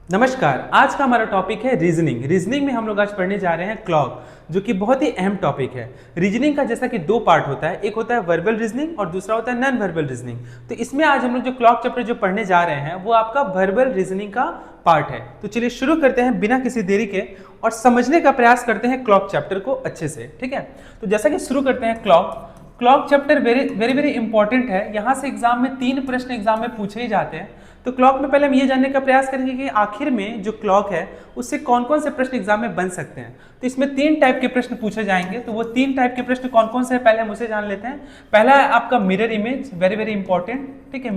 नमस्कार। आज का हमारा टॉपिक है रीजनिंग। रीजनिंग में हम लोग आज पढ़ने जा रहे हैं क्लॉक, जो कि बहुत ही अहम टॉपिक है। रीजनिंग का जैसा कि दो पार्ट होता है, एक होता है वर्बल रीजनिंग और दूसरा होता है नॉन वर्बल रीजनिंग। तो इसमें आज हम लोग जो क्लॉक चैप्टर जो पढ़ने जा रहे हैं वो आपका वर्बल रीजनिंग का पार्ट है। तो चलिए शुरू करते हैं बिना किसी देरी के और समझने का प्रयास करते हैं क्लॉक चैप्टर को अच्छे से। ठीक है, तो जैसा कि शुरू करते हैं clock chapter very very very important है। यहाँ से एग्जाम में 3 प्रश्न एग्जाम में पूछे ही जाते हैं। तो क्लॉक में पहले हम ये जानने का प्रयास करेंगे कि आखिर में जो क्लॉक है उससे कौन कौन से प्रश्न एग्जाम में बन सकते हैं। तो इसमें 3 टाइप के प्रश्न पूछे जाएंगे। तो वो 3 टाइप के प्रश्न कौन कौन से हैं पहले हम उसे जान लेते हैं। पहला है आपका mirror image, very very important. ठीक है,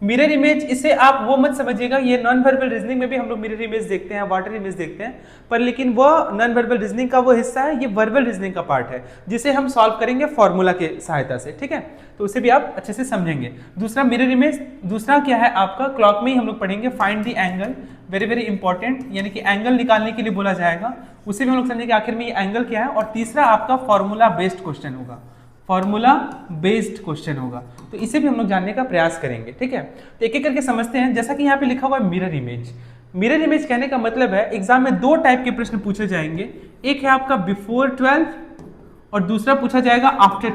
मिरर इमेज इसे आप वो मत समझिएगा, ये नॉन वर्बल रीजनिंग में भी हम लोग मिरर इमेज देखते हैं, वाटर इमेज देखते हैं, पर लेकिन वो नॉन वर्बल रीजनिंग का वो हिस्सा है, ये वर्बल रीजनिंग का पार्ट है जिसे हम सॉल्व करेंगे फॉर्मूला के सहायता से। ठीक है, तो उसे भी आप अच्छे से समझेंगे। दूसरा मिरर इमेज, दूसरा क्या है आपका क्लॉक में ही हम लोग पढ़ेंगे find the angle, very very important, यानी कि एंगल निकालने के लिए बोला जाएगा, उसे भी हम लोग समझेंगे आखिर में ये एंगल क्या है। और तीसरा आपका फॉर्मूला बेस्ड क्वेश्चन होगा, फॉर्मूला बेस्ड क्वेश्चन होगा, तो इसे भी हम लोग जानने का प्रयास करेंगे। ठीक है, तो एक एक करके समझते हैं। जैसा कि यहाँ पे लिखा हुआ है मिरर इमेज, मिरर इमेज कहने का मतलब है एग्जाम में 2 टाइप के प्रश्न पूछे जाएंगे। एक है आपका बिफोर 12 और दूसरा पूछा जाएगा आफ्टर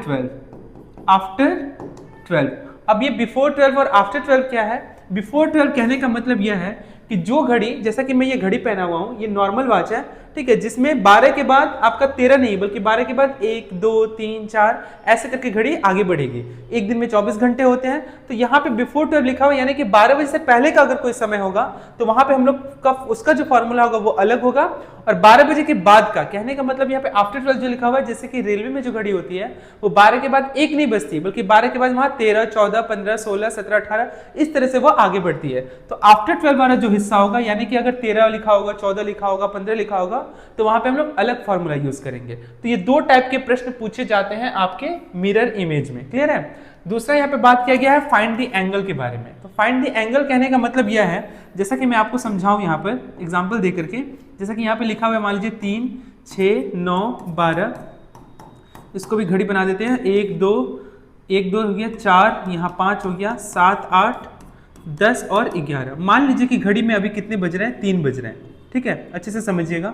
12। अब ये बिफोर 12 और आफ्टर 12 क्या है? बिफोर 12 कहने का मतलब यह है कि जो घड़ी, जैसा कि मैं ये घड़ी पहना हुआ हूं, ये नॉर्मल वॉच है, ठीक है, जिसमें 12 के बाद आपका 13 नहीं बल्कि 12 के बाद 1 2 3 4 ऐसे करके घड़ी आगे बढ़ेगी। एक दिन में 24 घंटे होते हैं, तो यहाँ पे बिफोर 12 लिखा हुआ, यानी कि 12 बजे से पहले का अगर कोई समय होगा तो वहां पे हम लोग का उसका जो फॉर्मूला होगा वो अलग होगा, और 12 बजे के बाद का कहने का मतलब यहाँ पे आफ्टर 12 जो लिखा हुआ है, जैसे कि रेलवे में जो घड़ी होती है वो 12 के बाद 1 नहीं बजती बल्कि 12 के बाद वहां 13 14 15 16 17 18 इस तरह से वो आगे बढ़ती है। तो आफ्टर 12 वाला जो हिस्सा होगा, यानी कि अगर 13 लिखा होगा, 14 लिखा होगा, 15 लिखा होगा, तो वहां पे हम लोग अलग फॉर्मूला यूज करेंगे। तो ये 2 टाइप के प्रश्न पूछे जाते हैं आपके मिरर इमेज में। क्लियर है? दूसरा यहाँ पे बात किया गया है फाइंड द एंगल के बारे में। तो फाइंड द एंगल कहने का मतलब यह है, जैसा कि मैं आपको समझाऊं यहाँ पर एग्जांपल दे करके, जैसा कि यहाँ पे लिखा हुआ है, मान लीजिए 3 6 9 12, इसको भी घड़ी बना देते हैं, 1 2 हो गया, 4 यहाँ 5 हो गया, 7 8 10 और 11। मान लीजिए कि घड़ी में अभी कितने बज रहे हैं? 3 बज रहे हैं। ठीक है, अच्छे से समझिएगा,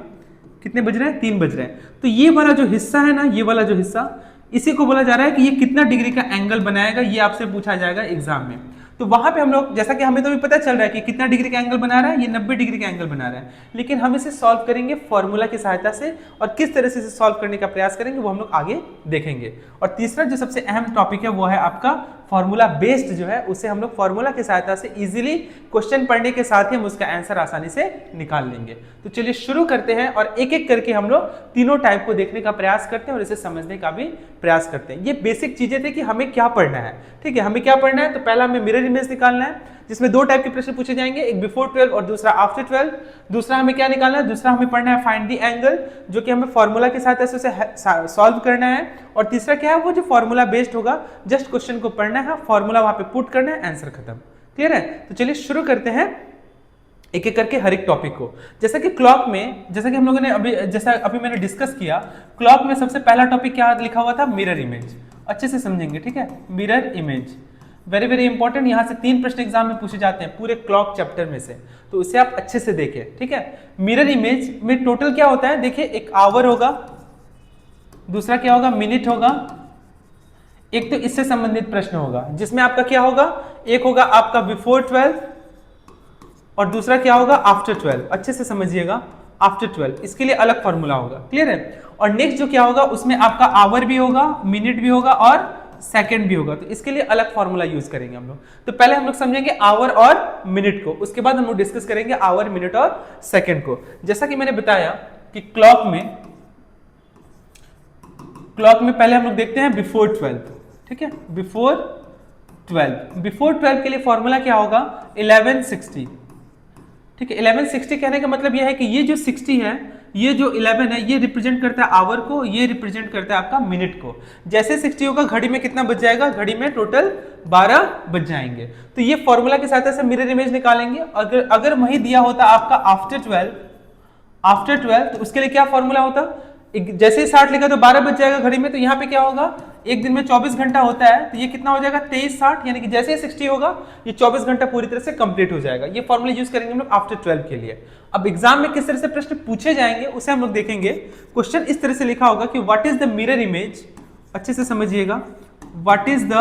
कितने बज रहे हैं? 3 बज रहे हैं। तो ये वाला जो हिस्सा है ना, ये वाला जो हिस्सा, इसी को बोला जा रहा है कि ये कितना डिग्री का एंगल बनाएगा, ये आपसे पूछा जाएगा एग्जाम में। तो वहां पे हम लोग, जैसा कि हमें तो भी पता चल रहा है कि कितना डिग्री का एंगल बना रहा है, ये 90 डिग्री का एंगल बना रहा है, लेकिन हम इसे सॉल्व करेंगे फॉर्मूला की सहायता से, और किस तरह से इसे सॉल्व करने का प्रयास करेंगे वो हम लोग आगे देखेंगे। और तीसरा जो सबसे अहम टॉपिक है वो है आपका फॉर्मूला बेस्ड, जो है उसे हम लोग फॉर्मूला की सहायता से इजीली क्वेश्चन पढ़ने के साथ ही हम उसका आंसर आसानी से निकाल लेंगे। तो चलिए शुरू करते हैं और एक एक करके हम लोग तीनों टाइप को देखने का प्रयास करते हैं और इसे समझने का भी प्रयास करते हैं। ये बेसिक चीजें थे कि हमें क्या पढ़ना है। ठीक है, हमें क्या पढ़ना है? तो पहला हमें मिरर इमेज निकालना है, जिसमें 2 टाइप के प्रश्न पूछे जाएंगे, एक बिफोर 12 और दूसरा आफ्टर 12। दूसरा हमें क्या निकालना है? दूसरा हमें पढ़ना है फाइंड द एंगल, जो कि हमें फॉर्मूला के साथ ऐसे उसे सॉल्व करना है। और तीसरा क्या है? वो जो फॉर्मूला बेस्ड होगा, जस्ट क्वेश्चन को पढ़ना है, फॉर्मूला वहां पे पुट करना है, आंसर खत्म। क्लियर है? तो चलिए शुरू करते हैं एक एक करके हर एक टॉपिक को। जैसा कि क्लॉक में, जैसा कि हम लोगों ने अभी मैंने डिस्कस किया, क्लॉक में सबसे पहला टॉपिक क्या लिखा हुआ था? Mirror image. अच्छे से समझेंगे, ठीक है, mirror image very very important. यहाँ से 3 प्रश्न एग्जाम में पूछे जाते हैं पूरे क्लॉक चैप्टर में से, तो उसे आप अच्छे से देखें। ठीक है, मिरर इमेज में टोटल क्या होता है? देखिए, एक आवर होगा, दूसरा क्या होगा? मिनट होगा, एक तो इससे संबंधित प्रश्न होगा जिसमें आपका क्या होगा? एक होगा आपका बिफोर 12 और दूसरा क्या होगा? आफ्टर 12। अच्छे से समझिएगा, आफ्टर 12 इसके लिए अलग फॉर्मूला होगा। क्लियर है? और नेक्स्ट जो क्या होगा, उसमें आपका आवर भी होगा, मिनट भी होगा और सेकंड भी होगा, तो इसके लिए अलग फॉर्मूला यूज करेंगे हम लोग। तो पहले हम लोग समझेंगे आवर और मिनट को, उसके बाद हम लोग डिस्कस करेंगे आवर, मिनट और सेकंड को। जैसा कि मैंने बताया कि क्लॉक में पहले हम लोग देखते हैं बिफोर 12। ठीक है, बिफोर 12 के लिए फॉर्मूला क्या होगा? 1160। ठीक है, 1160 कहने का मतलब यह है कि ये जो 60 है, ये जो 11 है, ये रिप्रेजेंट करता है आवर को, ये रिप्रेजेंट करता है आपका मिनट को। जैसे 60 होगा, घड़ी में कितना बज जाएगा? घड़ी में टोटल 12 बज जाएंगे। तो ये फॉर्मूला की सहायता से मिरर इमेज निकालेंगे। अगर वही दिया होता आपका आफ्टर 12, तो उसके लिए क्या फॉर्मूला होता? जैसे ही 60 लिखा तो 12 बज जाएगा घड़ी में, तो यहाँ पे क्या होगा? एक दिन में 24 घंटा होता है, तो ये कितना हो जाएगा 23/60, यानी कि जैसे ही 60 होगा ये 24 घंटा पूरी तरह से कंप्लीट हो जाएगा। ये फॉर्मूला यूज करेंगे हम लोग आफ्टर 12 के लिए। अब एग्जाम में किस तरह से प्रश्न पूछे जाएंगे उसे हम लोग देखेंगे। क्वेश्चन इस तरह से लिखा होगा कि what is the mirror image, अच्छे से समझिएगा, what is the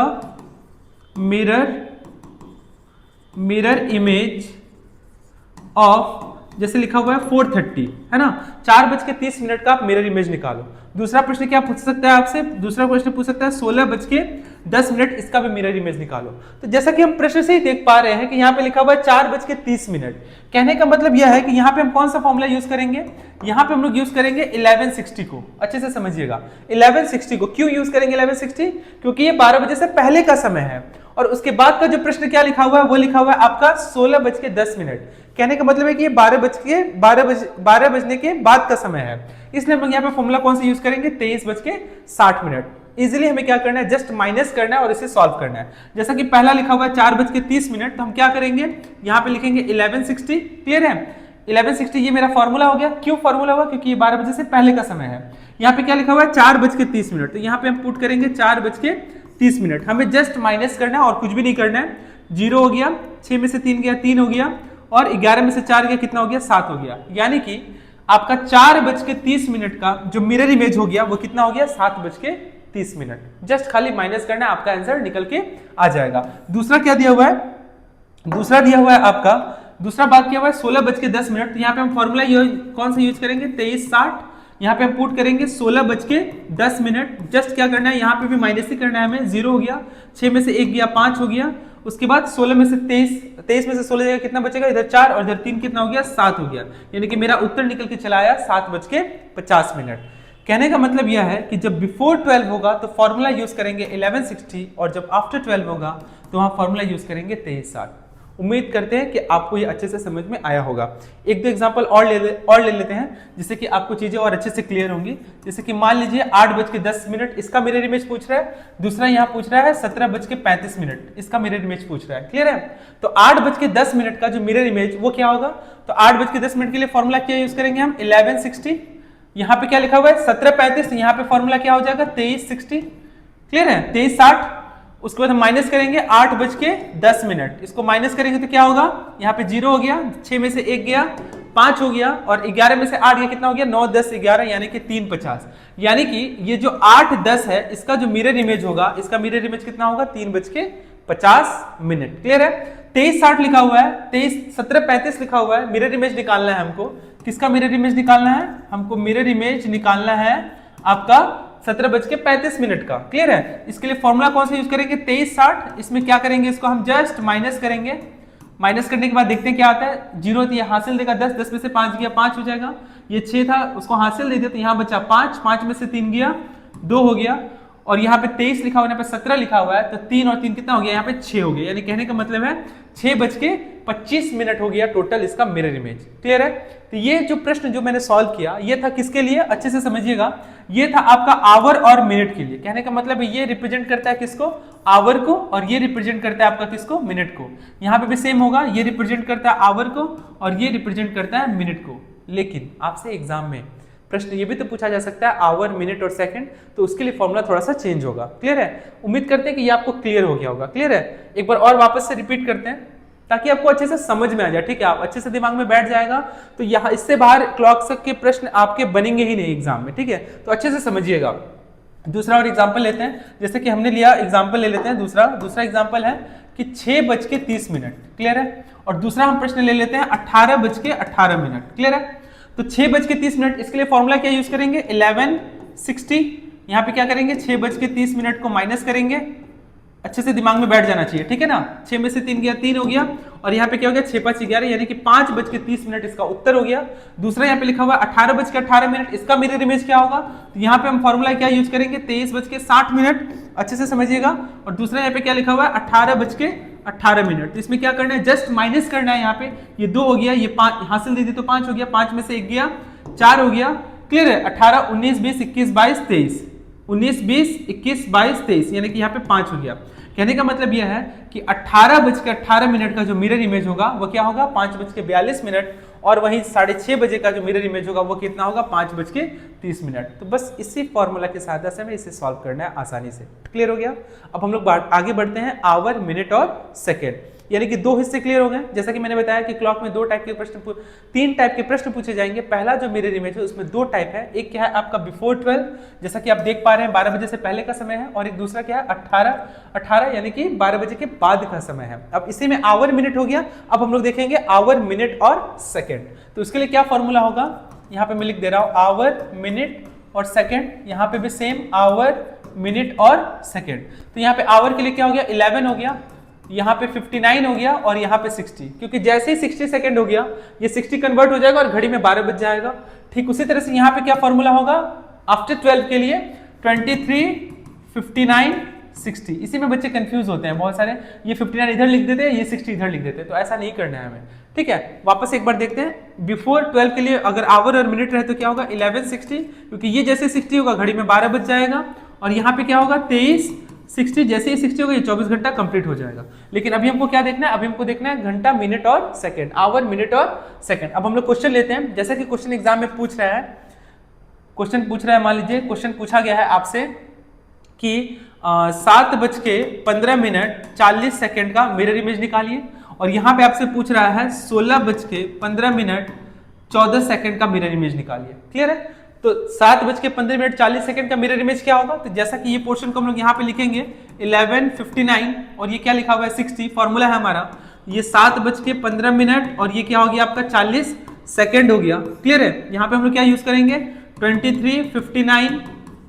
mirror image of, जैसे लिखा हुआ है 4:30, है ना, 4:30 का आप मिरर इमेज निकालो। दूसरा प्रश्न क्या पूछ सकता है आपसे, दूसरा प्रश्न पूछ सकता है 16:10, इसका भी मिरर इमेज निकालो। तो जैसा कि हम प्रश्न से ही देख पा रहे हैं कि यहाँ पे लिखा हुआ है 4:30, कहने का मतलब यह है कि यहाँ पे हम कौन सा फॉर्मूला यूज करेंगे, यहाँ पे हम लोग यूज करेंगे 1160 को। अच्छे से समझिएगा 1160 को क्यों यूज करेंगे 1160, क्योंकि ये 12 बजे से पहले का समय है, और उसके बाद का जो प्रश्न क्या लिखा हुआ है वो लिखा हुआ है आपका 16:10। कहने का मतलब है कि ये 12 बजने के बाद का समय है, इसलिए हम लोग यहाँ पे फॉर्मूला कौन सा यूज करेंगे 23:60। इजीली हमें क्या करना है, जस्ट माइनस करना है और इसे सॉल्व करना है। जैसा कि पहला लिखा हुआ है 4:30, तो हम क्या करेंगे, यहाँ पे लिखेंगे 1160। क्लियर है, 1160 ये मेरा फॉर्मूला हो गया। क्यों फॉर्मूला हुआ, क्योंकि ये 12 बजे से पहले का समय है। यहाँ पे क्या लिखा हुआ है 4:30, तो यहाँ पे हम पुट करेंगे 4:30। हमें जस्ट माइनस करना है और कुछ भी नहीं करना है। 0 हो गया, 6 में से 3 गया 3 हो गया, और 11 में से 4 गया कितना हो गया 7 हो गया। यानी कि आपका 4:30 का जो मिरर इमेज हो गया वो कितना हो गया 7:30। जस्ट खाली माइनस करना है, आपका आंसर निकल के आ जाएगा। दूसरा क्या दिया हुआ है, दूसरा दिया हुआ है आपका, दूसरा बात किया हुआ है 16:10, तो यहाँ पे हम फॉर्मूला कौन सा यूज करेंगे 23:60। यहाँ पे हम पुट करेंगे 16:10। जस्ट क्या करना है, यहाँ पे भी माइनस ही करना है हमें। 0 हो गया, 6 में से 1 गया 5 हो गया, उसके बाद 16 में से 23 में से 16 जाएगा कितना बचेगा, इधर 4 और इधर 3 कितना हो गया 7 हो गया। यानी कि मेरा उत्तर निकल के चला आया 7:50। कहने का मतलब यह है कि जब बिफोर 12 होगा तो फॉर्मूला यूज करेंगे 1160, और जब आफ्टर 12 होगा तो वहां फॉर्मूला यूज करेंगे 23:60। उम्मीद करते हैं कि आपको ये अच्छे से समझ में आया होगा। एक दो एग्जांपल और ले लेते हैं जिससे कि आपको चीजें और अच्छे से क्लियर होंगी। जैसे कि मान लीजिए 8:10, इसका मिरर इमेज पूछ रहा है। दूसरा यहाँ पूछ रहा है 17:35, इसका मिरर इमेज पूछ रहा है। क्लियर है, तो 8:10 का जो मिरर इमेज वो क्या होगा, तो 8:10 के लिए फॉर्मूला क्या यूज करेंगे हम 1160। यहाँ पे क्या लिखा हुआ है 17:35, यहाँ पे फॉर्मूला क्या हो जाएगा 2360। क्लियर है, 2360। उसके बाद हम माइनस करेंगे 8:10, इसको माइनस करेंगे तो क्या होगा, यहाँ पे 0 हो गया, 6 में से 1 गया 5 हो गया, और 11 में से 8 गया कितना हो गया 9 10 11, यानी कि 3:50। यानी कि ये जो 8:10 है इसका जो मिरर इमेज होगा, इसका मिरर इमेज कितना होगा 3:50। क्लियर है, 23:60 लिखा हुआ है, 17:35 लिखा हुआ है। मिरर इमेज निकालना है हमको, किसका मिरर इमेज निकालना है, हमको मिरर इमेज निकालना है आपका 17:35 का। क्लियर है, इसके लिए फॉर्मूला कौन सा यूज करेंगे 2360। इसमें क्या करेंगे, इसको हम जस्ट माइनस करेंगे। माइनस करने के बाद देखते हैं क्या आता है। 0 तो ये हासिल देगा 10, 10 में से 5 गया 5 हो जाएगा। ये 6 था उसको हासिल दे दिया तो यहाँ बचा 5, 5 में से 3 गया 2 हो गया, और यहाँ पे 23 लिखा हुआ है, यहाँ पे 17 लिखा हुआ है, तो 3 और 3 कितना हो गया, यहाँ पे 6 हो गया। यानी कहने का मतलब है 6:25 हो गया टोटल इसका मिरर इमेज। क्लियर है, तो ये जो प्रश्न जो मैंने सॉल्व किया ये था किसके लिए, अच्छे से समझिएगा, ये था आपका आवर और मिनट के लिए। कहने का मतलब ये रिप्रेजेंट करता है किसको, आवर को, और ये रिप्रेजेंट करता है आपका किसको, मिनट को। यहाँ पे भी सेम होगा, ये रिप्रेजेंट करता है आवर को और ये रिप्रेजेंट करता है मिनट को। लेकिन आपसे एग्जाम में प्रश्न ये भी तो पूछा जा सकता है आवर, मिनट और सेकंड, तो उसके लिए फॉर्मूला थोड़ा सा चेंज होगा। क्लियर है, उम्मीद करते हैं कि ये आपको क्लियर हो गया होगा। क्लियर है, एक बार और वापस से रिपीट करते हैं ताकि आपको अच्छे से समझ में आ जाए। ठीक है, आप अच्छे से दिमाग में बैठ जाएगा, तो यहाँ इससे बाहर क्लॉक के प्रश्न आपके बनेंगे ही नहीं एग्जाम में। ठीक है, तो अच्छे से समझिएगा। दूसरा और एग्जाम्पल लेते हैं, जैसे कि हमने लिया एग्जाम्पल ले लेते हैं। दूसरा एग्जाम्पल है कि 6:30। क्लियर है, और दूसरा हम प्रश्न ले लेते हैं 18:18। क्लियर है, तो 6:30, इसके लिए फॉर्मूला क्या यूज करेंगे 1160। यहाँ पे क्या करेंगे 6:30 को माइनस करेंगे, अच्छे से दिमाग में बैठ जाना चाहिए। ठीक है ना, 6 में से 3 गया 3 हो गया, और यहाँ पे क्या हो गया 6 5 11, यानी कि 5:30 इसका उत्तर हो गया। दूसरा यहाँ पे लिखा हुआ 18:18, इसका मिरर इमेज क्या होगा, तो यहाँ पे हम फॉर्मूला क्या यूज करेंगे 23:60। अच्छे से समझिएगा। और दूसरा यहाँ पे क्या लिखा हुआ है 18:18, तो इसमें क्या करना है जस्ट माइनस करना है। यहाँ पे ये 2 हो गया, ये 5 हासिल दे दी तो 5 हो गया, 5 में से 1 गया 4 हो गया। क्लियर है, 18 19 20 21 22 23, 19 20 21 22 23, यानी कि यहाँ पे 5 हो गया। कहने का मतलब यह है कि 18:18 का जो मिरर इमेज होगा वो क्या होगा 5:42, और वहीं 6:30 बजे का जो मिरर इमेज होगा वो कितना होगा 5:30। तो बस इसी फॉर्मूला की सहायता से हमें इसे सॉल्व करना है आसानी से। क्लियर हो गया? अब हम लोग आगे बढ़ते हैं आवर, मिनट और सेकेंड, यानी कि 2 हिस्से क्लियर हो गए। जैसा कि मैंने बताया कि क्लॉक में 3 टाइप के प्रश्न पूछे जाएंगे। पहला जो मिरर इमेज है उसमें 2 टाइप है, एक क्या है आपका बिफोर 12, जैसा कि आप देख पा रहे हैं 12 बजे से पहले का समय है, और एक दूसरा क्या है 18 यानी कि 12 बजे के बाद का समय है। अब इसी में आवर, मिनट हो गया। अब हम लोग देखेंगे आवर, मिनट और सेकेंड। तो उसके लिए क्या फॉर्मूला होगा, यहाँ पे मैं लिख दे रहा हूं आवर, मिनट और सेकेंड। यहाँ पे भी सेम आवर, मिनट और सेकेंड। तो यहाँ पे आवर के लिए क्या हो गया 11 हो गया, यहाँ पे 59 हो गया, और यहाँ पे 60, क्योंकि जैसे ही 60 सेकंड हो गया ये 60 कन्वर्ट हो जाएगा और घड़ी में 12 बज जाएगा। ठीक उसी तरह से यहाँ पे क्या फॉर्मूला होगा आफ्टर 12 के लिए 23, 59, 60। इसी में बच्चे कंफ्यूज होते हैं बहुत सारे, ये 59 इधर लिख देते हैं, ये 60 इधर लिख देते हैं, तो ऐसा नहीं करना है हमें। ठीक है, वापस एक बार देखते हैं। बिफोर 12 के लिए अगर आवर और मिनट रहे तो क्या होगा 11:60, क्योंकि ये जैसे 60 होगा घड़ी में 12 बज जाएगा, और यहाँ पे क्या होगा 23:60, जैसे ही 60 होगा ये 24 घंटा कंप्लीट हो जाएगा। लेकिन अभी हमको क्या देखना है, अभी हमको देखना है घंटा, मिनट और सेकंड, आवर, मिनट और सेकंड। अब हम लोग क्वेश्चन लेते हैं, जैसा कि क्वेश्चन एग्जाम में पूछ रहा है, मान लीजिए क्वेश्चन पूछा गया है आपसे कि 7:15 का मिरर इमेज निकालिए, और यहाँ पे आपसे पूछ रहा है 16:15 का मिरर इमेज निकालिए। क्लियर है? तो 7:15 का मिरर इमेज क्या होगा, तो जैसा कि ये पोर्शन को हम लोग यहाँ पे लिखेंगे 11:59, और ये क्या लिखा हुआ है 60, फॉर्मूला है हमारा, ये 7:15 और ये क्या हो गया आपका 40 सेकेंड हो गया। क्लियर है? यहाँ पे हम लोग क्या यूज करेंगे 23, 59,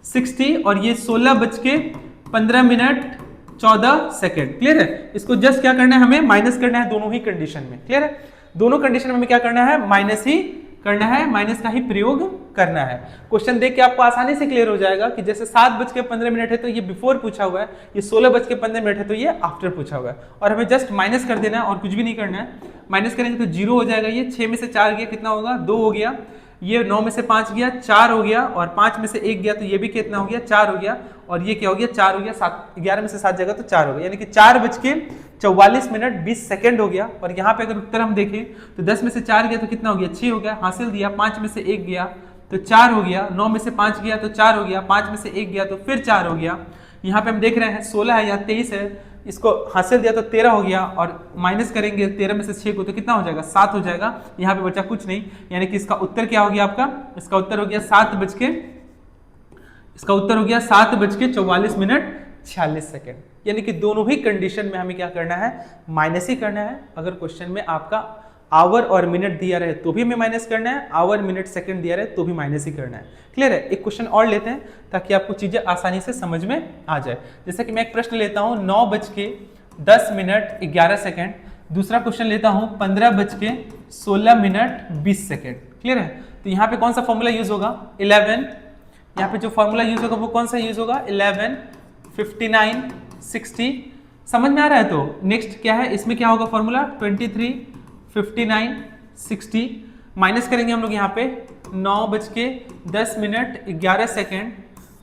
60, और ये 16:15 क्लियर है? इसको जस्ट क्या करना है, हमें माइनस करना है दोनों ही कंडीशन में। क्लियर है? दोनों कंडीशन में हमें क्या करना है, माइनस ही करना है, माइनस का ही प्रयोग करना है। क्वेश्चन देख के आपको आसानी से क्लियर हो जाएगा कि जैसे 7:15 है तो ये बिफोर पूछा हुआ है, ये 16:15 है तो ये आफ्टर पूछा हुआ है, और हमें जस्ट माइनस कर देना है और कुछ भी नहीं करना है। माइनस करेंगे तो 0 हो जाएगा, ये 6 में से 4 गया कितना होगा 2 हो गया, ये 9 में से 5 गया 4 हो गया, और 5 में से 1 गया तो ये भी कितना हो गया 4 हो गया, और ये क्या हो गया 4 हो गया, 11 में से 7 जाएगा तो 4 हो गया, यानी कि 4:44 हो गया। और यहाँ पे अगर उत्तर हम देखें तो 10 में से 4 गया तो कितना हो गया 6 हो गया, हासिल दिया। 5 में से 1 गया तो 4 हो गया, 9 में से 5 गया तो 4 हो गया, 5 में से 1 गया तो फिर 4 हो गया। यहाँ पे हम देख रहे हैं 16 है या 23 है, इसको हासिल दिया तो 13 हो गया, और माइनस करेंगे 13 में से 6 को तो कितना हो जाएगा 7 हो जाएगा। यहाँ पे बचा कुछ नहीं, यानी कि इसका उत्तर क्या हो गया आपका, इसका उत्तर हो गया 7:44, यानी कि दोनों ही कंडीशन में हमें क्या करना है, माइनस ही करना है। अगर क्वेश्चन में आपका आवर और मिनट दिया रहे तो भी हमें माइनस करना है, आवर, मिनट, सेकंड दिया रहे तो भी माइनस ही करना है। क्लियर है? एक क्वेश्चन और लेते हैं ताकि आपको चीजें आसानी से समझ में आ जाए। जैसे कि मैं एक प्रश्न लेता हूं 9:10:11। दूसरा क्वेश्चन लेता हूं 15:16:20। क्लियर है? तो यहाँ पे कौन सा फॉर्मूला यूज होगा 11, यहाँ पे जो फॉर्मूला यूज होगा वो कौन सा यूज होगा 11, 59, 60। समझ में आ रहा है? तो नेक्स्ट क्या है, इसमें क्या होगा फॉर्मूला 23, 59, 60। माइनस करेंगे हम लोग यहाँ पे 9:10:11।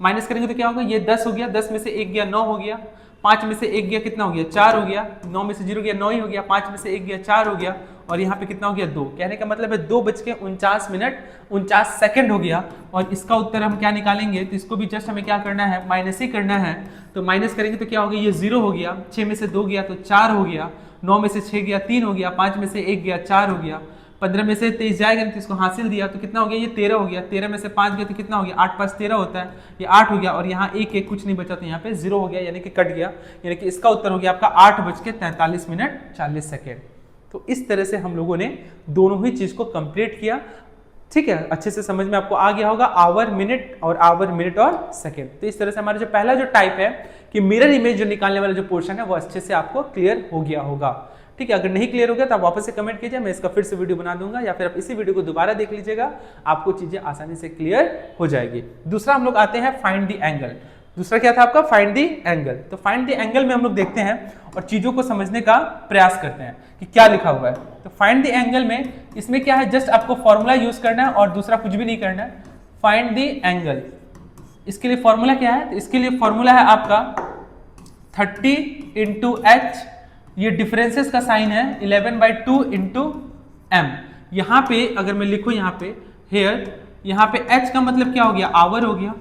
माइनस करेंगे तो क्या होगा, ये 10 हो गया, 10 में से 1 गया 9 हो गया, 5 में से 1 गया कितना हो गया 4 हो गया, 9 में से 0 गया 9 ही हो गया, 5 में से 1 गया 4 हो गया, और यहाँ पे कितना हो गया 2। कहने का मतलब है 2:49 हो गया। और इसका उत्तर हम क्या निकालेंगे, तो इसको भी जस्ट हमें क्या करना है, माइनस ही करना है। तो माइनस करेंगे तो क्या हो गया, ये 0 हो गया, 6 में से 2 गया तो 4 हो गया, 9 में से 6 गया 3 हो गया, 5 में से 1 गया 4 हो गया, 15 में से 23 जाएगा तो इसको हासिल दिया तो कितना हो गया, ये 13 हो गया, 13 में से 5 गया तो कितना हो गया 8 5 13 होता है, ये 8 हो गया, और यहाँ 1 कुछ नहीं बचा तो यहाँ पे 0 हो गया, यानी कि कट गया, यानी कि इसका उत्तर हो गया आपका 8:43:40। तो इस तरह से हम लोगों ने दोनों ही चीज को कंप्लीट किया। ठीक है, अच्छे से समझ में आपको आ गया होगा आवर, मिनट और सेकेंड। तो इस तरह से हमारा जो पहला जो टाइप है कि मिरर इमेज जो निकालने वाला जो पोर्शन है वो अच्छे से आपको क्लियर हो गया होगा। ठीक है, अगर नहीं क्लियर हो गया तो आप वापस से कमेंट कीजिए, मैं इसका फिर से वीडियो बना दूंगा, या फिर आप इसी वीडियो को दोबारा देख लीजिएगा, आपको चीजें आसानी से क्लियर हो जाएगी। दूसरा हम लोग आते हैं फाइंड द एंगल। दूसरा क्या था आपका, फाइंड द एंगल। तो फाइंड द एंगल में हम लोग देखते हैं और चीजों को समझने का प्रयास करते हैं कि क्या लिखा हुआ है। तो फाइंड द एंगल में इसमें क्या है, जस्ट आपको फॉर्मूला यूज करना है और दूसरा कुछ भी नहीं करना है। फाइंड द एंगल, इसके लिए फॉर्मूला क्या है, तो इसके लिए फॉर्मूला है आपका 30 इंटू एच, ये डिफरेंसेस का साइन है 11/2 इंटू एम। यहां पे अगर मैं लिखूं यहाँ पे हेयर, यहाँ पे एच का मतलब क्या हो गया, आवर हो गया,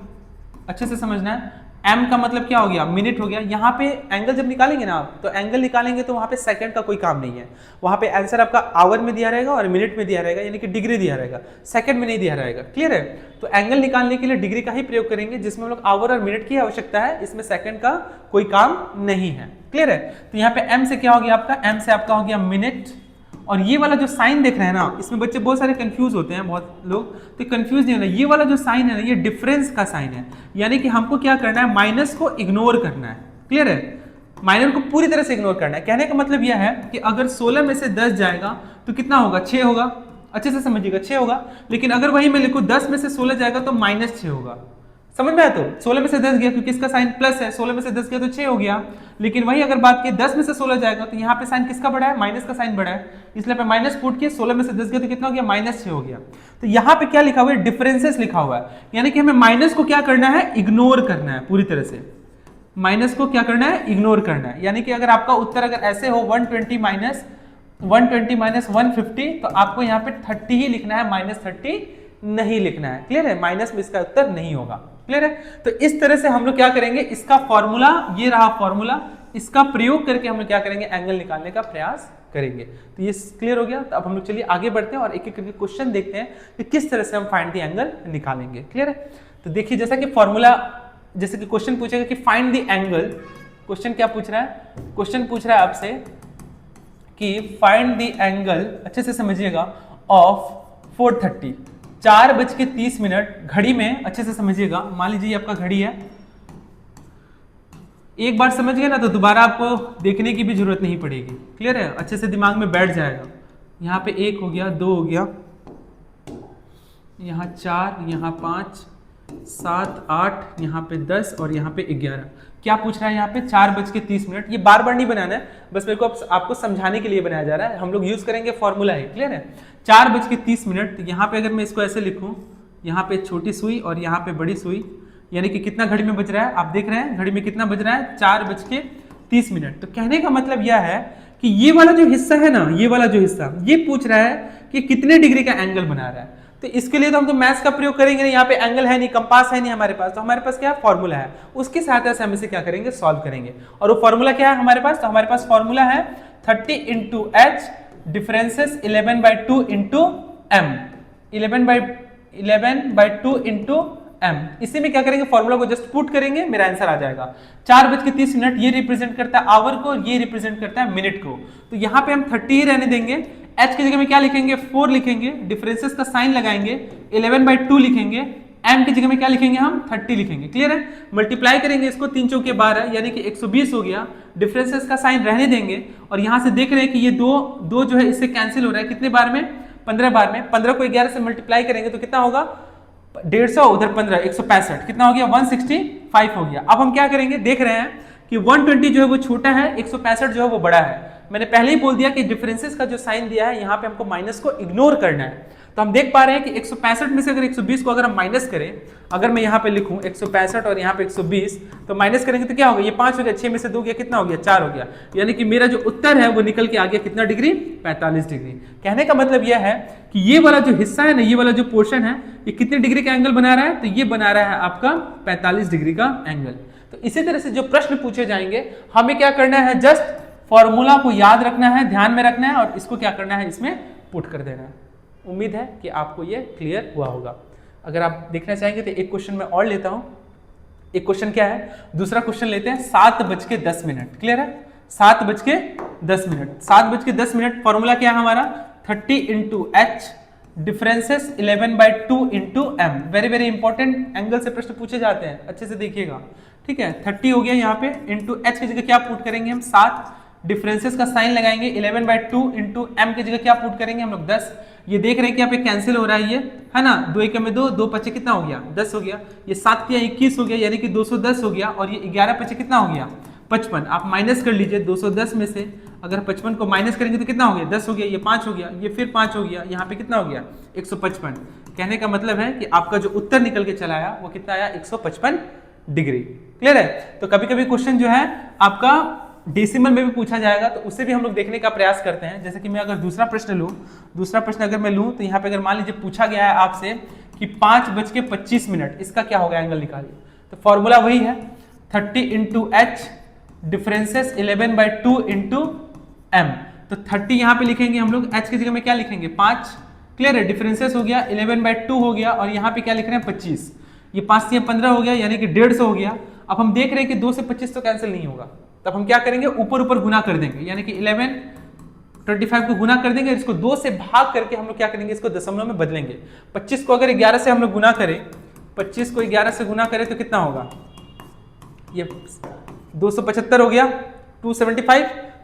अच्छे से समझना है। एम का मतलब क्या हो गया, मिनट हो गया। यहाँ पे एंगल जब निकालेंगे ना आप, तो एंगल निकालेंगे तो वहां पे सेकंड का कोई काम नहीं है, वहां पे आंसर आपका आवर में दिया रहेगा और मिनट में दिया रहेगा, यानी कि डिग्री दिया रहेगा, सेकंड में नहीं दिया रहेगा। क्लियर है? तो एंगल निकालने के लिए डिग्री का ही प्रयोग करेंगे, जिसमें हम लोग आवर और मिनट की आवश्यकता है, इसमें सेकंड का कोई काम नहीं है। क्लियर है? तो यहाँ पे एम से क्या हो गया आपका, एम से आपका हो गया मिनट। और ये वाला जो साइन देख रहे हैं ना, इसमें बच्चे बहुत सारे कंफ्यूज होते हैं, बहुत लोग, तो कंफ्यूज नहीं होना। ये वाला जो साइन है ना, ये डिफरेंस का साइन है, यानी कि हमको क्या करना है, माइनस को इग्नोर करना है। क्लियर है? माइनर को पूरी तरह से इग्नोर करना है। कहने का मतलब यह है कि अगर 16 में से 10 जाएगा तो कितना होगा, 6 होगा। अच्छे से समझिएगा, 6 होगा। लेकिन अगर वही मैं लिखूं 10 में से 16 जाएगा तो -6 होगा। समझ में आया? तो 16 में से 10 गया, क्योंकि इसका साइन प्लस है, 16 में से 10 गया तो 6 हो गया। लेकिन वही अगर बात की 10 में से 16 जाएगा तो यहाँ पे साइन किसका बड़ा है, माइनस का साइन बड़ा है, इसलिए पे माइनस पुट किया, 16 में से 10 गया तो कितना हो गया, -6 हो गया। तो यहाँ पे क्या लिखा हुआ है, डिफरेंसेस लिखा हुआ है, यानी कि हमें माइनस को क्या करना है, इग्नोर करना है पूरी तरह से। माइनस को क्या करना है, इग्नोर करना है। यानी कि अगर आपका उत्तर अगर ऐसे हो 120 माइनस 150 तो आपको यहाँ पे 30 ही लिखना है, -30 नहीं लिखना है। क्लियर है? माइनस में इसका उत्तर नहीं होगा। क्लियर है? तो इस तरह से हम लोग क्या करेंगे, इसका फॉर्मूला, ये रहा फॉर्मूला, इसका प्रयोग करके हम लोग क्या करेंगे, एंगल निकालने का प्रयास करेंगे। तो ये क्लियर हो गया। तो अब हम लोग चलिए आगे बढ़ते हैं और एक एक करके क्वेश्चन देखते हैं कि किस तरह से हम फाइंड द एंगल निकालेंगे। क्लियर है? तो देखिए, जैसा कि फॉर्मूला, जैसे कि क्वेश्चन पूछेगा कि फाइंड द एंगल, क्वेश्चन क्या पूछ रहा है, क्वेश्चन पूछ रहा है आपसे कि फाइंड द एंगल, अच्छे से समझिएगा, ऑफ 4:30, 4:30 घड़ी में। अच्छे से समझिएगा, मान लीजिए आपका घड़ी है, एक बार समझ गए ना तो दोबारा आपको देखने की भी जरूरत नहीं पड़ेगी। क्लियर है? अच्छे से दिमाग में बैठ जाएगा। यहाँ पे 1 हो गया, 2 हो गया, यहाँ 4, यहाँ 5, 7, 8, यहाँ पे 10 और यहाँ पे 11। क्या पूछ रहा है यहाँ पे, 4:30। ये बार बार नहीं बनाना है, बस मेरे को आपको समझाने के लिए बनाया जा रहा है। हम लोग यूज करेंगे फॉर्मूला है। क्लियर है? 4:30। तो यहाँ पे अगर मैं इसको ऐसे लिखूं, यहाँ पे छोटी सुई और यहाँ पे बड़ी सुई, यानी कि कितना घड़ी में बज रहा है, आप देख रहे हैं घड़ी में कितना बज रहा है, 4:30। तो कहने का मतलब यह है कि ये वाला जो हिस्सा है ना, ये वाला जो हिस्सा, ये पूछ रहा है कि कितने डिग्री का एंगल बना रहा है। तो इसके लिए तो हम तो मैथ्स का प्रयोग करेंगे नहीं, यहाँ पे एंगल है नहीं, कंपास है नहीं हमारे पास, तो हमारे पास क्या है, फॉर्मूला है। उसकी सहायता से हम इसे क्या करेंगे, सॉल्व करेंगे। और वो फॉर्मूला क्या है हमारे पास, तो हमारे पास फॉर्मूला है 30 into H differences 11/2 into M, 11/2 into M. इसी में क्या करेंगे, फॉर्मूला को जस्ट पुट करेंगे, मेरा आंसर आ जाएगा। 4:30 ये रिप्रेजेंट करता है आवर को, ये रिप्रेजेंट करता है मिनट को। तो यहाँ पे हम 30 ही रहने देंगे। h की जगह में क्या लिखेंगे, 4 लिखेंगे, डिफरेंसेस का साइन लगाएंगे, 11/2 लिखेंगे, m की जगह में क्या लिखेंगे, हम 30 लिखेंगे। क्लियर है? मल्टीप्लाई करेंगे इसको, 3 चौके 12 यानी कि 120 हो गया। डिफरेंसेस का साइन रहने देंगे और यहां से देख रहे हैं कि ये दो जो है इससे कैंसिल हो रहा है, कितने बार में, 15 बार में। 15 को 11 से मल्टीप्लाई करेंगे तो कितना होगा, 150, उधर 15, 165, कितना हो गया, 165 हो गया। अब हम क्या करेंगे, देख रहे हैं कि 120 जो है वो छोटा है, 165 जो है वो बड़ा है। मैंने पहले ही बोल दिया कि डिफरेंसेस का जो साइन दिया है यहाँ पे हमको माइनस को इग्नोर करना है। तो हम देख पा रहे हैं कि 165 में से अगर 120 को अगर हम माइनस करें, अगर मैं यहाँ पे लिखूं 165 और यहाँ पे 120, तो माइनस करेंगे तो क्या होगा, ये 5 हो गया, 6 में से 2 गया, कितना हो गया, 4 हो गया। यानी कि मेरा जो उत्तर है वो निकल के आ गया कितना डिग्री, 45 डिग्री। कहने का मतलब यह है कि ये वाला जो हिस्सा है ना, ये वाला जो पोर्शन है, ये कितने डिग्री का एंगल बना रहा है, तो ये बना रहा है आपका 45 डिग्री का एंगल। तो इसी तरह से जो प्रश्न पूछे जाएंगे, हमें क्या करना है, जस्ट फॉर्मूला को याद रखना है, ध्यान में रखना है और इसको क्या करना है, इसमें पुट कर देना है। उम्मीद है कि आपको ये क्लियर हुआ होगा। अगर आप देखना चाहेंगे तो एक क्वेश्चन मैं और लेता हूं। एक क्वेश्चन क्या है, दूसरा क्वेश्चन लेते हैं, 7:10। क्लियर है? 7:10, 7:10। फॉर्मूला क्या है हमारा, 30 into H differences 11/2 into M. Very very important, angle से प्रश्न पूछे जाते हैं, अच्छे से देखिएगा। ठीक है, 30 हो गया यहाँ पे, इंटू एच की जगह क्या पुट करेंगे हम, 7, डिफरेंसेस का साइन लगाएंगे, 11/2 इंटू एम की जगह क्या पुट करेंगे हम लोग, 10। ये देख रहे हैं कि यहाँ पे कैंसिल हो रहा है, ये है ना, 2 1 में 2, 2 5 कितना हो गया, 10 हो गया। ये 7 किया 21 हो गया, यानी कि 210 हो गया। और ये 11 5 कितना हो गया, 55। आप माइनस कर लीजिए 210 में से, अगर 55 को माइनस करेंगे तो कितना हो गया, 10 हो गया, ये 5 हो गया, ये फिर 5 हो गया, यहाँ पे कितना हो गया, 155। कहने का मतलब है कि आपका जो उत्तर निकल के चला आया वो कितना आया, 155 डिग्री। क्लियर है? तो कभी कभी क्वेश्चन जो है आपका डेसिमल में भी पूछा जाएगा, तो उससे भी हम लोग देखने का प्रयास करते हैं। जैसे कि मैं अगर दूसरा प्रश्न लूं, दूसरा प्रश्न अगर मैं लूं तो यहाँ पे अगर मान लीजिए पूछा गया है आपसे कि 5:25, इसका क्या होगा एंगल निकालिए, तो फॉर्मूला वही है 30 into H differences 11/2 into M. तो 30 यहाँ पे लिखेंगे हम लोग, एच की जगह में क्या लिखेंगे 5। क्लियर है? डिफरेंसेस हो गया 11/2 हो गया, और यहाँ पे क्या लिख रहे हैं 25। ये 5 से 15 हो गया, यानी कि 150 हो गया। अब हम देख रहे हैं कि 2 से 25 तो कैंसिल नहीं होगा, तब हम क्या करेंगे ऊपर ऊपर गुना कर देंगे, यानी कि 1125 को गुना कर देंगे, इसको 2 से भाग करके हम लोग क्या करेंगे इसको दशमलव में बदलेंगे। 25 को अगर 11 से हम लोग गुना करें, 25 को 11 से गुना करें तो कितना होगा, ये 275 हो गया, 275,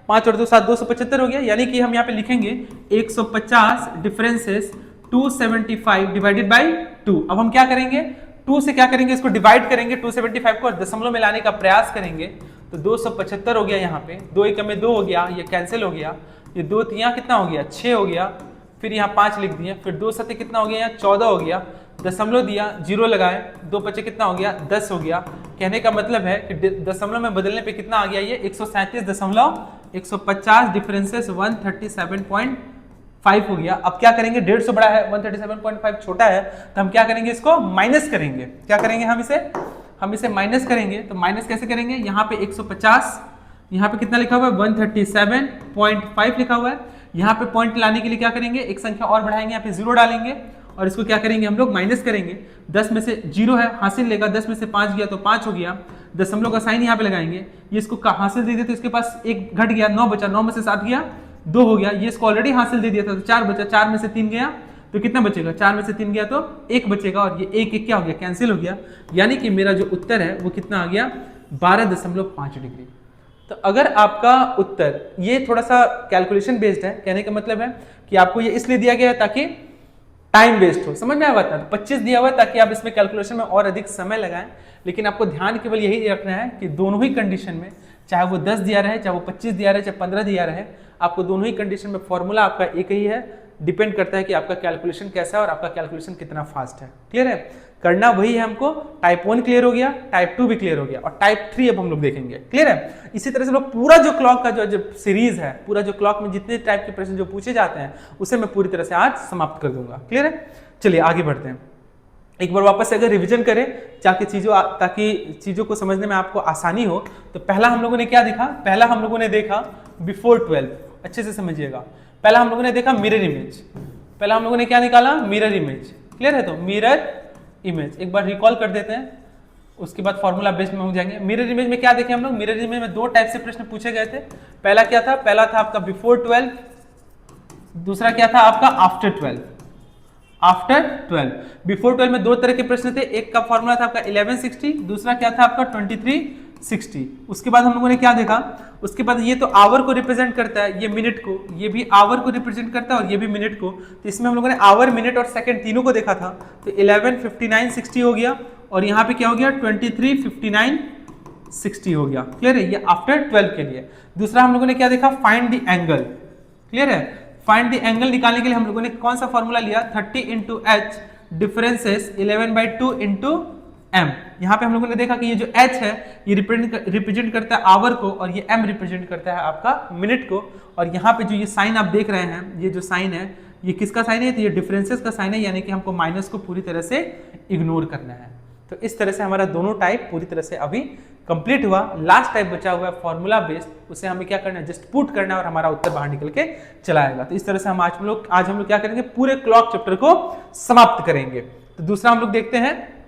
5 और 2 7, 275 हो गया। यानी कि हम यहाँ पे लिखेंगे 150 डिफरेंसेस 275 डिवाइडेड बाई 2। अब हम क्या करेंगे 2 से क्या करेंगे इसको डिवाइड करेंगे, 275 को दशमलव में लाने का प्रयास करेंगे, तो 275 हो गया। यहाँ पे 2 एकम में 2 हो गया, ये कैंसिल हो गया, ये 2 यहाँ कितना हो गया 6 हो गया, फिर यहाँ 5 लिख दिए, फिर 2 सत्ते कितना हो गया यहाँ 14 हो गया, दशमलव दिया, 0 लगाए, 2 बचे कितना हो गया 10 हो गया। कहने का मतलब है कि दशमलव में बदलने पे कितना आ गया ये 137.150 डिफरेंसेस 137.5 हो गया। अब क्या करेंगे 150 बड़ा है 137.5 छोटा है, तो हम क्या करेंगे इसको माइनस करेंगे। क्या करेंगे हम इसे माइनस करेंगे। तो माइनस कैसे करेंगे, यहाँ पे 150, यहाँ पे कितना लिखा हुआ है 137.5 लिखा हुआ है। यहाँ पे पॉइंट लाने के लिए क्या करेंगे एक संख्या और बढ़ाएंगे, यहाँ पे 0 डालेंगे और इसको क्या करेंगे हम लोग माइनस करेंगे। 10 में से 0 है हासिल लेगा, 10 में से 5 गया तो 5 हो गया, दशमलव का साइन यहाँ पे लगाएंगे। ये इसको हासिल दे दिया तो इसके पास 1 घट गया, 9 बचा, 9 में से 7 गया 2 हो गया। ये इसको ऑलरेडी हासिल दे दिया था तो 4 बचा, 4 में से 3 गया तो कितना बचेगा, 4 में से 3 गया तो 1 बचेगा, और ये 1 क्या हो गया कैंसिल हो गया। यानी कि मेरा जो उत्तर है वो कितना आ गया 12.5 डिग्री। तो अगर आपका उत्तर ये थोड़ा सा कैलकुलेशन बेस्ड है, कहने का मतलब है कि आपको ये इसलिए दिया गया है ताकि टाइम वेस्ट हो, समझ में आया बात ना। तो 25 दिया हुआ है ताकि आप इसमें कैलकुलेशन में और अधिक समय लगाएं, लेकिन आपको ध्यान केवल यही रखना है कि दोनों ही कंडीशन में, चाहे वो 10 दिया रहे, चाहे वो 25 दिया रहे, चाहे 15 दिया रहे, आपको दोनों ही कंडीशन में फॉर्मूला आपका एक ही है। डिपेंड करता है कि आपका कैलकुलेशन कैसा है और आपका कैलकुलेशन कितना फास्ट है। क्लियर है? करना वही है हमको। टाइप 1 क्लियर हो गया, टाइप 2 भी क्लियर हो गया, और टाइप 3 अब हम लोग देखेंगे। क्लियर है? इसी तरह से लोग पूरा जो क्लॉक का जो सीरीज है, पूरा जो क्लॉक में जितने टाइप के प्रश्न जो पूछे जाते हैं उसे मैं पूरी तरह से आज समाप्त कर दूंगा। क्लियर है? चलिए आगे बढ़ते हैं। एक बार वापस से अगर रिवीजन करें ताकि चीजों को समझने में आपको आसानी हो, तो पहला हम लोगों ने क्या देखा, पहला हम लोगों ने देखा बिफोर 12। अच्छे से समझिएगा। पहला हम लोगों ने देखा मिरर इमेज, पहला हम लोगों ने क्या निकाला मिरर इमेज। क्लियर है? तो मिरर इमेज एक बार रिकॉल कर देते हैं, उसके बाद फॉर्मूला बेस्ड में हो जाएंगे। मिरर इमेज में क्या देखे हम लोग, मिरर इमेज में 2 टाइप से प्रश्न पूछे गए थे। पहला क्या था, पहला था आपका बिफोर 12, दूसरा क्या था आपका आफ्टर 12। आफ्टर 12, बिफोर 12 में 2 तरह के प्रश्न थे, एक का फॉर्मूला था आपका 1160, दूसरा क्या था आपका 2360। उसके बाद हम लोगों ने क्या देखा, उसके बाद ये तो आवर को रिप्रेजेंट करता है, ये मिनट को, ये भी आवर को रिप्रेजेंट करता है और ये भी मिनट को। तो इसमें हम लोगों ने आवर, मिनट और सेकंड तीनों को देखा था। तो 11 59 60 हो गया, और यहाँ पे क्या हो गया 23 59 60 हो गया। क्लियर है? ये आफ्टर 12 के लिए। दूसरा हम लोगों ने क्या देखा, फाइंड द एंगल। क्लियर है? फाइंड द एंगल निकालने के लिए हम लोगों ने कौन सा फॉर्मूला लिया, 30 into H differences 11/2 into M. यहाँ पे हम लोगों ने देखा कि ये जो h है ये रिप्रेजेंट करता है आवर को, और ये m रिप्रेजेंट करता है आपका मिनट को। और यहाँ पे जो ये साइन आप देख रहे हैं, ये जो साइन है ये किसका साइन है, तो ये डिफरेंसेस का साइन है, यानी कि हमको माइनस को पूरी तरह से इग्नोर करना है। तो इस तरह से हमारा दोनों टाइप पूरी तरह से अभी कंप्लीट हुआ। लास्ट टाइप बचा हुआ है फॉर्मूला बेस्ड, उसे हमें क्या करना है, जस्ट पुट करना है और हमारा उत्तर बाहर निकल के चला आएगा। तो इस तरह से आज हम लोग क्या करेंगे, पूरे क्लॉक चैप्टर को समाप्त करेंगे। तो दूसरा हम लोग देखते हैं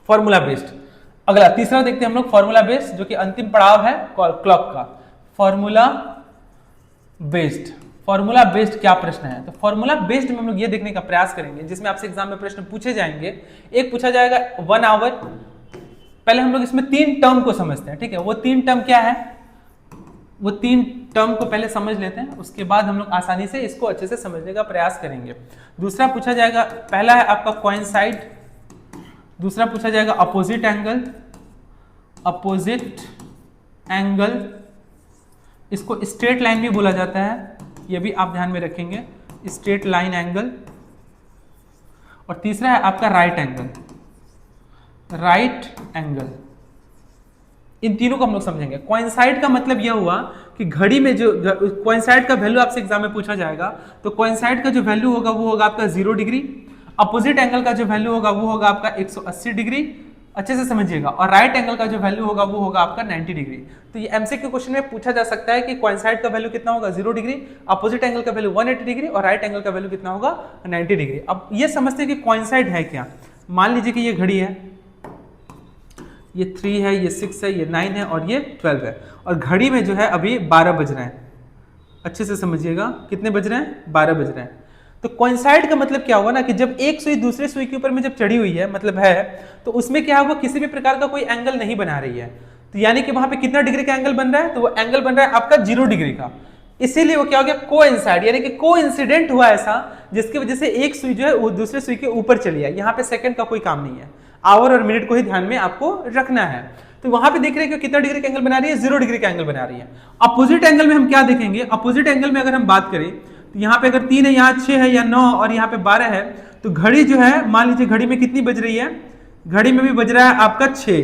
फॉर्मूला बेस्ड। अगला तीसरा देखते हैं हम लोग फॉर्मूला बेस्ड, जो कि अंतिम पड़ाव है क्लॉक का। फॉर्मूला बेस्ड, फॉर्मूला बेस्ड क्या प्रश्न है, तो फॉर्मूला बेस्ड में हम लोग ये देखने का प्रयास करेंगे, जिसमें आपसे एग्जाम में प्रश्न पूछे जाएंगे। एक पूछा जाएगा 1 आवर। पहले हम लोग इसमें 3 टर्म को समझते हैं। ठीक है? वो 3 टर्म क्या है, वो 3 टर्म को पहले समझ लेते हैं, उसके बाद हम लोग आसानी से इसको अच्छे से समझने का प्रयास करेंगे। दूसरा पूछा जाएगा, पहला है आपका कोइंसाइड, दूसरा पूछा जाएगा अपोजिट एंगल, अपोजिट एंगल, इसको स्ट्रेट लाइन भी बोला जाता है, ये भी आप ध्यान में रखेंगे, स्ट्रेट लाइन एंगल। और तीसरा है आपका राइट एंगल, राइट एंगल। इन तीनों को हम लोग समझेंगे। कोइंसाइड का मतलब यह हुआ कि घड़ी में जो कोइंसाइड का वैल्यू आपसे एग्जाम में पूछा जाएगा, तो कोइंसाइड का जो वैल्यू होगा वो होगा आपका 0 डिग्री। अपोजिट एंगल का जो वैल्यू होगा वो होगा आपका 180 डिग्री, अच्छे से समझिएगा। और राइट एंगल का जो वैल्यू होगा वो होगा आपका 90 डिग्री। तो ये एमसीक्यू क्वेश्चन में पूछा जा सकता है कि कोइंसाइड का वैल्यू कितना होगा 0 डिग्री, अपोजिट एंगल का वैल्यू 180 डिग्री और राइट एंगल का वैल्यू कितना होगा 90 डिग्री। अब ये समझते हैं कि कोइंसाइड है क्या। मान लीजिए कि ये घड़ी है, ये 3 है, ये 6 है, ये 9 है और ये 12 है, और घड़ी में जो है अभी 12 बज रहे हैं। अच्छे से समझिएगा, कितने बज रहे हैं, 12 बज रहे हैं। तो कोइंसाइड का मतलब क्या हुआ ना कि जब एक सुई दूसरे सुई के ऊपर में जब चढ़ी हुई है, मतलब है, तो उसमें क्या हुआ, किसी भी प्रकार का कोई एंगल नहीं बना रही है। तो यानी कि वहां पे कितना डिग्री का एंगल बन रहा है, तो वो एंगल बन रहा है आपका 0 डिग्री का। इसीलिए वो क्या हो गया, कोइंसाइड, यानी कि कोइंसिडेंट हुआ ऐसा जिसकी वजह से एक सुई जो है वो दूसरे सुई के ऊपर चली है। यहाँ पे सेकंड का कोई काम नहीं है, आवर और मिनट को ही ध्यान में आपको रखना है। तो वहां पे देख रहे हैं कि कितना डिग्री का एंगल बना रही है, 0 डिग्री का एंगल बना रही है। अपोजिट एंगल में हम क्या देखेंगे, अपोजिट एंगल में अगर हम बात करें तो यहाँ पे अगर 3 है, यहाँ 6 है या 9 और यहाँ पे 12 है, तो घड़ी जो है, मान लीजिए घड़ी में कितनी बज रही है, घड़ी में भी बज रहा है आपका 6।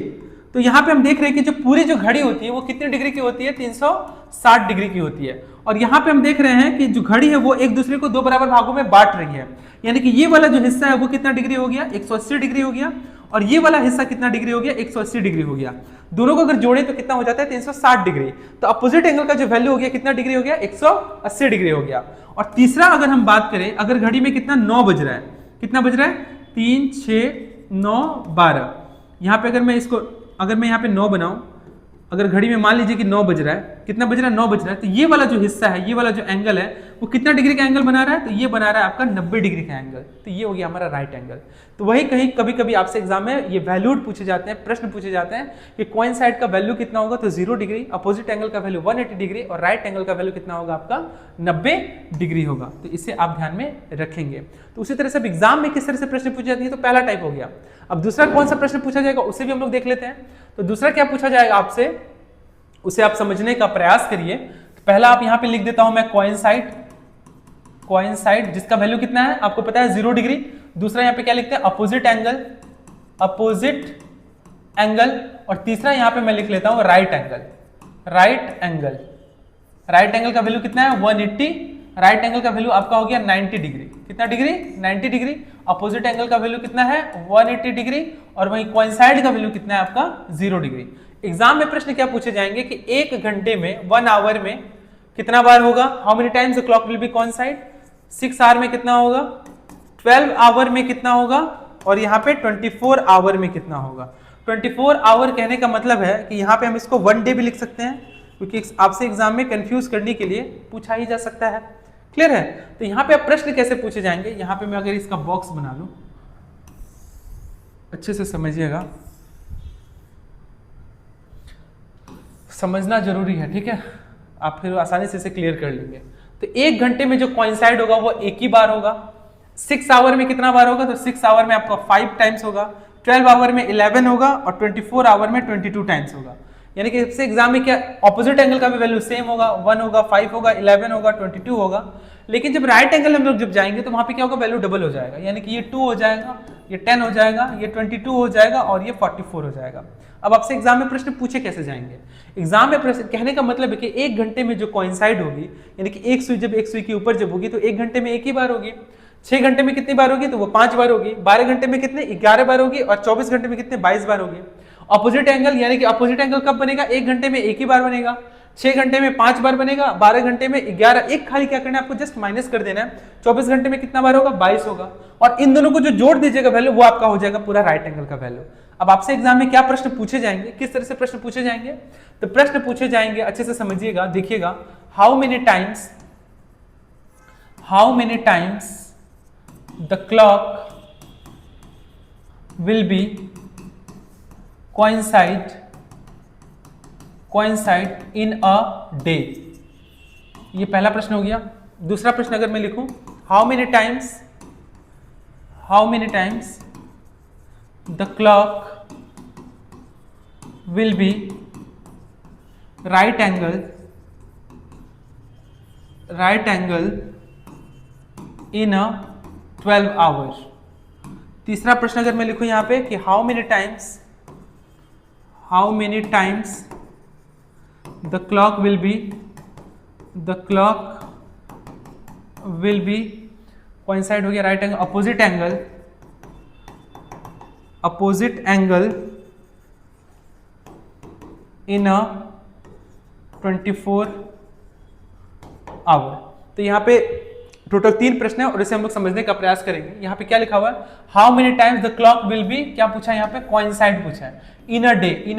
तो यहाँ पे हम देख रहे हैं कि जो पूरी जो घड़ी होती है वो कितने डिग्री की होती है, 360 डिग्री की होती है। और यहाँ पे हम देख रहे हैं कि जो घड़ी है वो एक दूसरे को 2 बराबर भागों में बांट रही है, यानी कि ये वाला जो हिस्सा है वो कितना डिग्री हो गया, 180 डिग्री हो गया, और ये वाला हिस्सा कितना डिग्री हो गया, 180 डिग्री हो गया। दोनों को अगर जोड़े तो कितना हो जाता है, 360 डिग्री। तो अपोजिट एंगल का जो वैल्यू हो गया कितना डिग्री हो गया, 180 डिग्री हो गया। और तीसरा अगर हम बात करें, अगर घड़ी में कितना 9 बज रहा है, कितना बज रहा है, 3 6 9 12। यहाँ पे अगर मैं इसको, अगर मैं यहाँ पे 9 बनाऊं, अगर घड़ी में मान लीजिए कि 9 बज रहा है, कितना बज रहा है, 9 बज रहा है, तो ये वाला जो हिस्सा है, ये वाला जो एंगल है वो कितना डिग्री का एंगल बना रहा है, तो ये बना रहा है आपका 90 डिग्री का एंगल। तो ये हो गया हमारा राइट एंगल। तो वही कहीं कभी कभी आपसे एग्जाम में ये वैल्यूड पूछे जाते हैं, प्रश्न पूछे जाते हैं कि कोइंसाइड का वैल्यू कितना होगा, तो 0 डिग्री, अपोजिट एंगल का वैल्यू 180 डिग्री और राइट एंगल का वैल्यू कितना होगा आपका 90 डिग्री होगा। तो इसे आप ध्यान में रखेंगे। तो उसी तरह से एग्जाम में किस तरह से प्रश्न पूछे जाते हैं, तो पहला टाइप हो गया। अब दूसरा कौन सा प्रश्न पूछा जाएगा उसे भी हम लोग देख लेते हैं। तो दूसरा क्या पूछा जाएगा आपसे, उसे आप समझने का प्रयास करिए। तो पहला आप यहां पे लिख देता हूं मैं कोइंसाइड, कोइंसाइड जिसका वैल्यू कितना है आपको पता है 0 डिग्री। दूसरा यहां पे क्या लिखते हैं, अपोजिट एंगल, अपोजिट एंगल। और तीसरा यहां पे मैं लिख लेता हूं right angle, right angle. Right angle का वैल्यू कितना है 180, राइट एंगल का वैल्यू आपका हो गया 90 डिग्री। कितना डिग्री, 90 डिग्री। अपोजिट एंगल का वैल्यू कितना है 180 डिग्री, और वहीं कोइंसाइड का वैल्यू कितना है आपका 0 डिग्री। एग्जाम में प्रश्न क्या पूछे जाएंगे कि 1 घंटे में, 1 आवर में कितना बार होगा, how many times the clock will be coincide. 6 hour में कितना होगा, 12 आवर में कितना होगा, और यहाँ पे 24 आवर में कितना होगा। 24 आवर कहने का मतलब है कि यहाँ पे हम इसको 1 डे भी लिख सकते हैं, क्योंकि आपसे एग्जाम में कंफ्यूज करने के लिए पूछा ही जा सकता है। क्लियर है। तो यहाँ पे अब प्रश्न कैसे पूछे जाएंगे, यहाँ पे मैं अगर इसका बॉक्स बना लूं, अच्छे से समझिएगा, समझना जरूरी है, ठीक है, आप फिर आसानी से इसे क्लियर कर लेंगे। तो 1 घंटे में जो कोइंसाइड होगा वो एक ही बार होगा। 6 आवर में कितना बार होगा, तो 6 आवर में आपका 5 टाइम्स होगा, 12 आवर में 11 होगा और 24 आवर में 22 टाइम्स होगा। यानी कि इससे एग्जाम में क्या, ऑपोजिट एंगल का भी वैल्यू सेम होगा, 1 होगा, 5 होगा, 11 होगा, 22 होगा। लेकिन जब राइट एंगल हम लोग जब जाएंगे तो वहां पे क्या होगा, वैल्यू डबल हो जाएगा, यानी कि ये 2 हो जाएगा, ये 10 हो जाएगा, ये 22 हो जाएगा और ये 44 हो जाएगा। अब आपसे एग्जाम में प्रश्न पूछे कैसे जाएंगे, एग्जाम में प्रश्न कहने का मतलब है कि 1 घंटे में जो कोइंसाइड होगी, यानी कि एक सुई जब एक सुई के ऊपर जब होगी तो 1 घंटे में एक ही बार होगी। 6 घंटे में कितनी बार होगी, तो वो 5 बार होगी। 12 घंटे में कितने, 11 बार होगी। और 24 घंटे में कितने, 22 बार होगी। अपोजिट एंगल, यानी कि अपोजिट एंगल कब बनेगा, 1 घंटे में एक ही बार बनेगा। 6 घंटे में 5 बार बनेगा, 12 घंटे में 11, एक खाली क्या करना है आपको, जस्ट माइनस कर देना है। 24 घंटे में कितना बार होगा, 22 होगा। और इन दोनों को जो जोड़ दीजिएगा वैल्यू, वो आपका हो जाएगा पूरा राइट एंगल का वैल्यू। अब आपसे एग्जाम में क्या प्रश्न पूछे जाएंगे, किस तरह से प्रश्न पूछे जाएंगे, तो प्रश्न पूछे जाएंगे, अच्छे से समझिएगा, देखिएगा, how many times the clock will B coincide in a day। ये पहला प्रश्न हो गया। दूसरा प्रश्न अगर मैं लिखूं, how many times the clock will be right angle in a 12 hour. तीसरा प्रश्न अगर मैं लिखूं यहां पे कि how many how many times the clock will be coincide हो गया right angle, opposite angle in a 24 hour. तो यहाँ पे टोटल 3 प्रश्न है और इसे हम लोग समझने का प्रयास करेंगे। यहाँ पे क्या लिखा हुआ है, how many times the clock will B, क्या पूछा है यहाँ पे, कोइंसाइड पूछा है। इन अ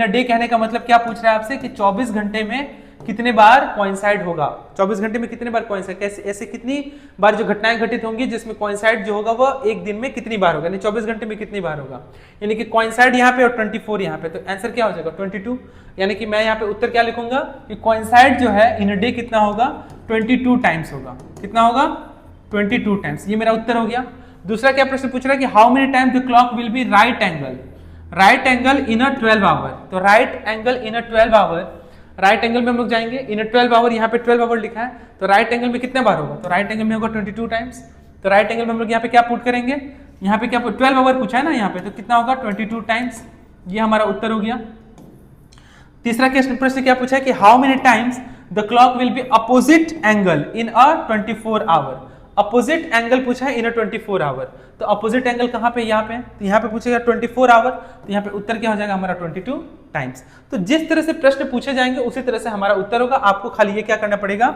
डे कहने का मतलब क्या पूछ रहा है आपसे कि 24 घंटे में कितने बार कोइंसाइड होगा, 24 घंटे में कितने बार कोइंसाइड, कैसे ऐसे कितनी बार जो घटनाएं घटित होंगी जिसमें कोइंसाइड जो होगा वो एक दिन में कितनी बार होगा, यानी 24 घंटे में कितनी बार होगा, यानी कि कोइंसाइड यहाँ पे और 24 यहाँ पे, तो आंसर क्या हो जाएगा 22। यानी कि मैं यहाँ पे उत्तर क्या लिखूंगा कि कोइंसाइड जो है इन अ डे कितना होगा, 22 टाइम्स होगा। कितना होगा, 22 टाइम्स। ये मेरा उत्तर हो गया। दूसरा क्या प्रश्न पूछ रहा है कि how many times the clock will be right angle in a 12 hour. तो right angle in a 12 hour, right angle में हम लोग जाएंगे इन 12 आवर, यहाँ पे 12 आवर लिखा है तो राइट एंगल में कितने बार होगा, तो राइट एंगल में होगा 22 टाइम्स। तो राइट एंगल में हम लोग यहाँ पे क्या पुट करेंगे, यहाँ पे क्या 12 आवर पूछा है ना यहाँ पे, तो कितना होगा 22 टाइम्स। ये हमारा उत्तर हो गया। तीसरा प्रश्न क्या पूछा है कि how many times the clock will be opposite angle in a 24 hour. Opposite angle पूछा है इन अ 24 आवर, तो अपोजिट एंगल कहाँ पे, यहाँ पे, तो यहाँ पे पूछेगा 24 आवर, तो यहाँ पे उत्तर क्या हो जाएगा हमारा 22 टाइम्स। तो जिस तरह से प्रश्न पूछे जाएंगे उसी तरह से हमारा उत्तर होगा। आपको खाली ये क्या करना पड़ेगा,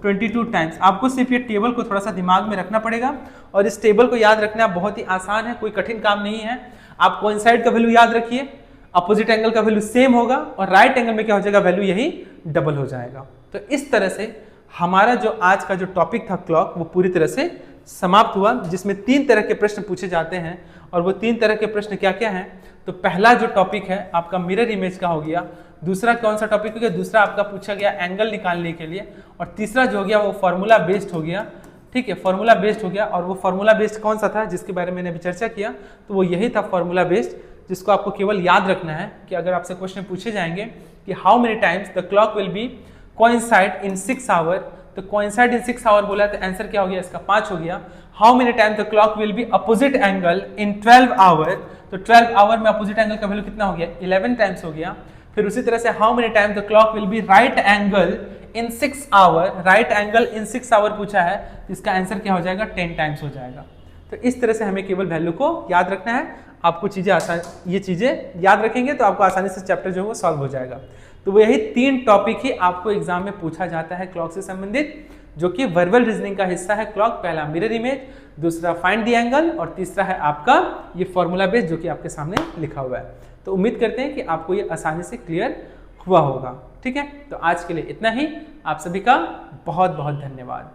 22 टाइम्स। आपको सिर्फ ये टेबल को थोड़ा सा दिमाग में रखना पड़ेगा और इस टेबल को याद रखना बहुत ही आसान है, कोई कठिन काम नहीं है। आप कोइंसाइड का वैल्यू याद रखिए, अपोजिट एंगल का वैल्यू सेम होगा और राइट एंगल में क्या हो जाएगा, वैल्यू यही डबल हो जाएगा। तो इस तरह से हमारा जो आज का जो टॉपिक था क्लॉक, वो पूरी तरह से समाप्त हुआ, जिसमें 3 तरह के प्रश्न पूछे जाते हैं। और वो 3 तरह के प्रश्न क्या क्या हैं, तो पहला जो टॉपिक है आपका मिरर इमेज का हो गया, दूसरा कौन सा टॉपिक हो गया, दूसरा आपका पूछा गया एंगल निकालने के लिए, और तीसरा जो हो गया वो फॉर्मूला बेस्ड हो गया। ठीक है, फॉर्मूला बेस्ड हो गया। और वो फॉर्मूला बेस्ड कौन सा था जिसके बारे में मैंने अभी चर्चा किया, तो वो यही था फॉर्मूला बेस्ड, जिसको आपको केवल याद रखना है कि अगर आपसे क्वेश्चन पूछे जाएंगे कि how many times the clock will be coincide in 6 hour, तो कोइंसाइड इन 6 आवर बोला तो आंसर क्या हो गया इसका 5 हो गया। How many times the clock will be opposite angle in 12 hour, तो 12 आवर में अपोजिट एंगल का वैल्यू कितना हो गया, 11 टाइम्स हो गया। फिर उसी तरह से how many times the clock will be right angle in 6 hour, right angle in 6 hour पूछा है, इसका आंसर क्या हो जाएगा 10 टाइम्स हो जाएगा। तो इस तरह से हमें केवल वैल्यू को याद रखना है। आपको चीजें आसान, ये चीजें याद रखेंगे तो आपको आसानी से चैप्टर जो है वो सॉल्व हो जाएगा। तो वो यही 3 टॉपिक ही आपको एग्जाम में पूछा जाता है क्लॉक से संबंधित, जो कि वर्बल रीजनिंग का हिस्सा है क्लॉक। पहला मिरर इमेज, दूसरा फाइंड द एंगल, और तीसरा है आपका ये फॉर्मूला बेस जो कि आपके सामने लिखा हुआ है। तो उम्मीद करते हैं कि आपको ये आसानी से क्लियर हुआ होगा। ठीक है, तो आज के लिए इतना ही। आप सभी का बहुत बहुत धन्यवाद।